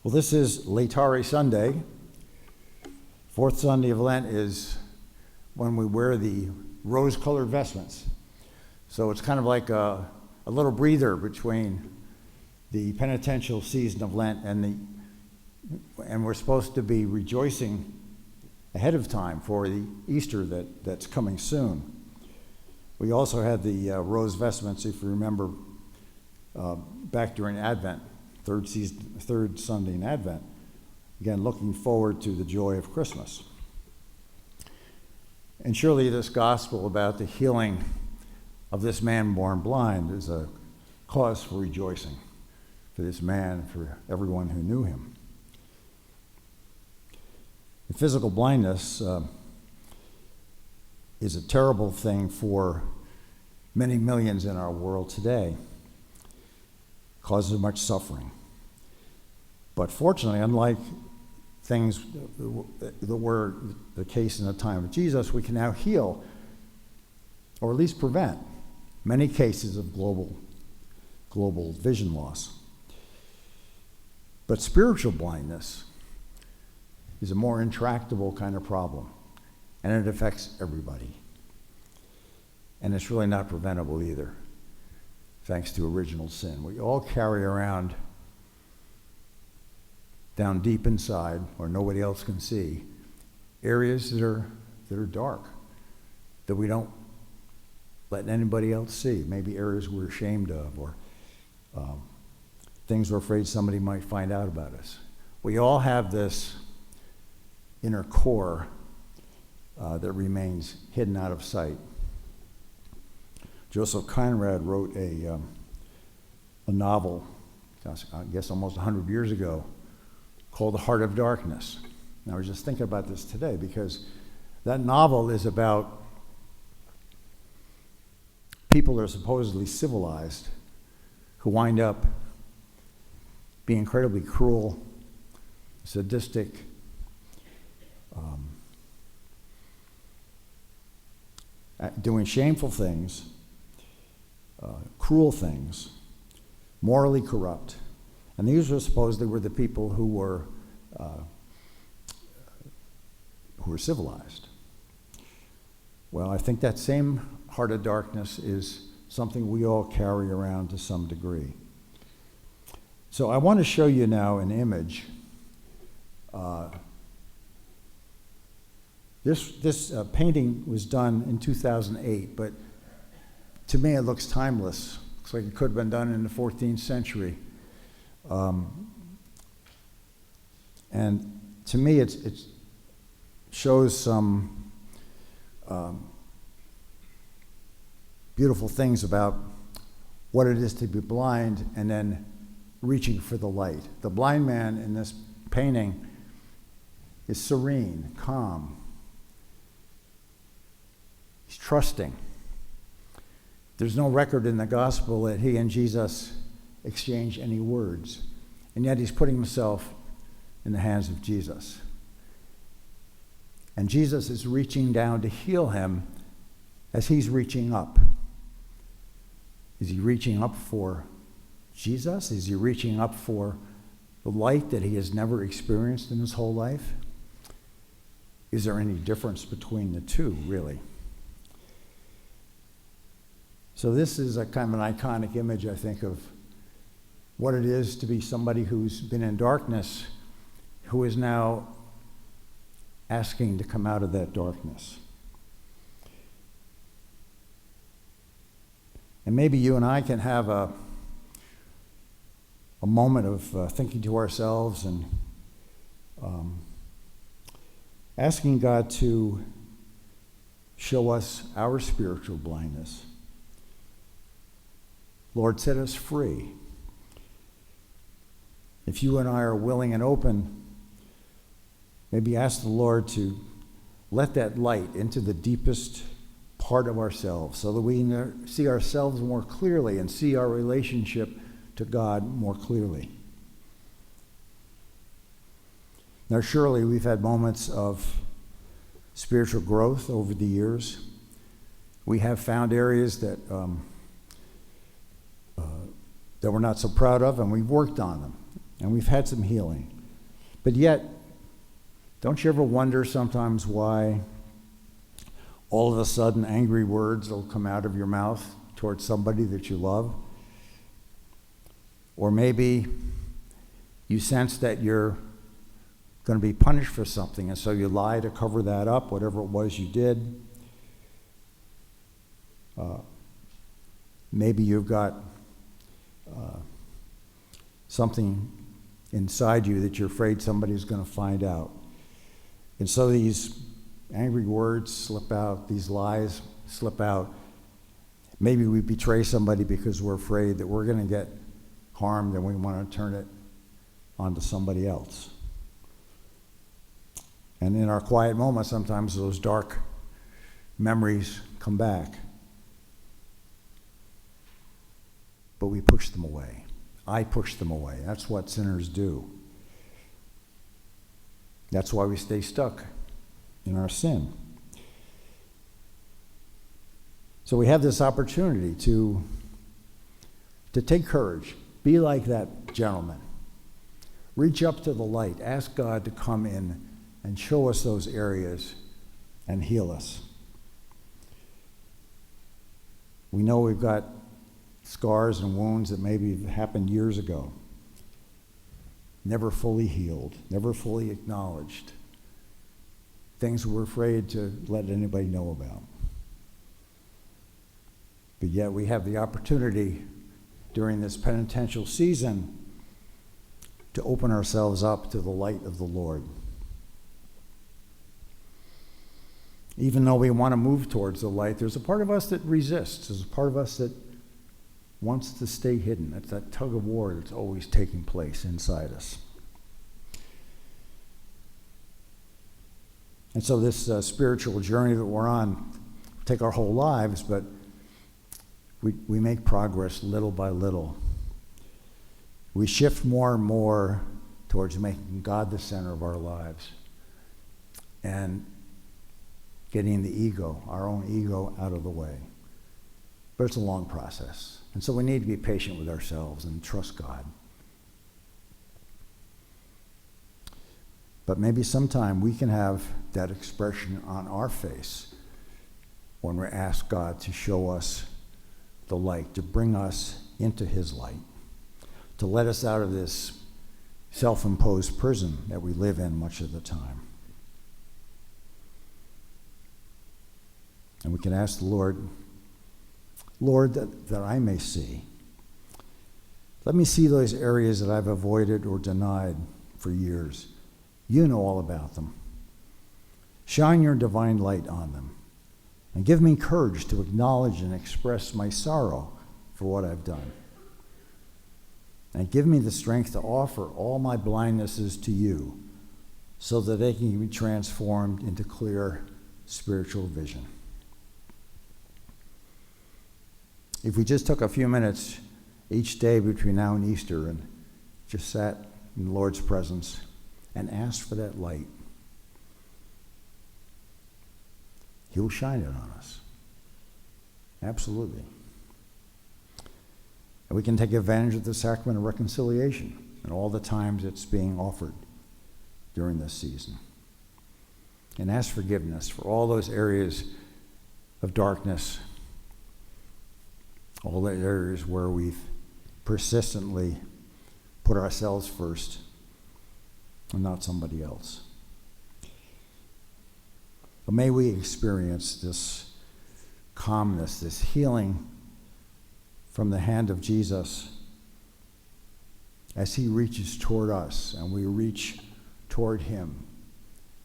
Well, this is Laetare Sunday. Fourth Sunday of Lent is when we wear the rose-colored vestments. So it's kind of like a little breather between the penitential season of Lent and we're supposed to be rejoicing ahead of time for the Easter that's coming soon. We also had the rose vestments, if you remember, back during Advent, third Sunday in Advent. Again, looking forward to the joy of Christmas. And surely this gospel about the healing of this man born blind is a cause for rejoicing for this man, for everyone who knew him. The physical blindness is a terrible thing for many millions in our world today. It causes much suffering. But fortunately, unlike things that were the case in the time of Jesus, we can now heal, or at least prevent, many cases of global vision loss. But spiritual blindness is a more intractable kind of problem, and it affects everybody. And it's really not preventable either, thanks to original sin. We all carry around down deep inside, where nobody else can see, areas that are dark, that we don't let anybody else see. Maybe areas we're ashamed of, or things we're afraid somebody might find out about us. We all have this inner core that remains hidden out of sight. Joseph Conrad wrote a novel, I guess almost 100 years ago, called The Heart of Darkness. And I was just thinking about this today because that novel is about people that are supposedly civilized who wind up being incredibly cruel, sadistic, doing shameful things, cruel things, morally corrupt. And these were supposedly the people who were civilized. Well, I think that same heart of darkness is something we all carry around to some degree. So I want to show you now an image. This painting was done in 2008, but to me it looks timeless. Looks like it could have been done in the 14th century. And to me, it shows some beautiful things about what it is to be blind and then reaching for the light. The blind man in this painting is serene, calm. He's trusting. There's no record in the gospel that he and Jesus exchanged any words, and yet he's putting himself in the hands of Jesus. And Jesus is reaching down to heal him as he's reaching up. Is he reaching up for Jesus? Is he reaching up for the light that he has never experienced in his whole life? Is there any difference between the two, really? So this is a kind of an iconic image, I think, of what it is to be somebody who's been in darkness, who is now asking to come out of that darkness. And maybe you and I can have a moment of thinking to ourselves and asking God to show us our spiritual blindness. Lord, set us free. If you and I are willing and open, maybe ask the Lord to let that light into the deepest part of ourselves so that we can see ourselves more clearly and see our relationship to God more clearly. Now, surely we've had moments of spiritual growth over the years. We have found areas that we're not so proud of, and we've worked on them, and we've had some healing. But yet, don't you ever wonder sometimes why all of a sudden angry words will come out of your mouth towards somebody that you love? Or maybe you sense that you're going to be punished for something, and so you lie to cover that up, whatever it was you did. Maybe you've got something inside you that you're afraid somebody's going to find out. And so these angry words slip out, these lies slip out. Maybe we betray somebody because we're afraid that we're going to get harmed and we want to turn it onto somebody else. And in our quiet moments, sometimes those dark memories come back. But we push them away. I push them away. That's what sinners do. That's why we stay stuck in our sin. So we have this opportunity to take courage. Be like that gentleman. Reach up to the light. Ask God to come in and show us those areas and heal us. We know we've got scars and wounds that maybe happened years ago, never fully healed, never fully acknowledged, things we're afraid to let anybody know about. But yet we have the opportunity during this penitential season to open ourselves up to the light of the Lord. Even though we want to move towards the light, there's a part of us that resists. There's a part of us that wants to stay hidden. It's that tug of war that's always taking place inside us. And so this spiritual journey that we're on will take our whole lives, but we make progress little by little. We shift more and more towards making God the center of our lives and getting the ego, our own ego, out of the way. But it's a long process. And so we need to be patient with ourselves and trust God. But maybe sometime we can have that expression on our face when we ask God to show us the light, to bring us into his light, to let us out of this self-imposed prison that we live in much of the time. And we can ask the Lord, that I may see. Let me see those areas that I've avoided or denied for years. You know all about them. Shine your divine light on them, and give me courage to acknowledge and express my sorrow for what I've done. And give me the strength to offer all my blindnesses to you so that they can be transformed into clear spiritual vision. If we just took a few minutes each day between now and Easter and just sat in the Lord's presence and asked for that light, he will shine it on us. Absolutely. And we can take advantage of the sacrament of reconciliation and all the times it's being offered during this season. And ask forgiveness for all those areas of darkness, all the areas where we've persistently put ourselves first and not somebody else. But may we experience this calmness, this healing from the hand of Jesus as he reaches toward us and we reach toward him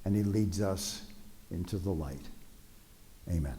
and he leads us into the light. Amen.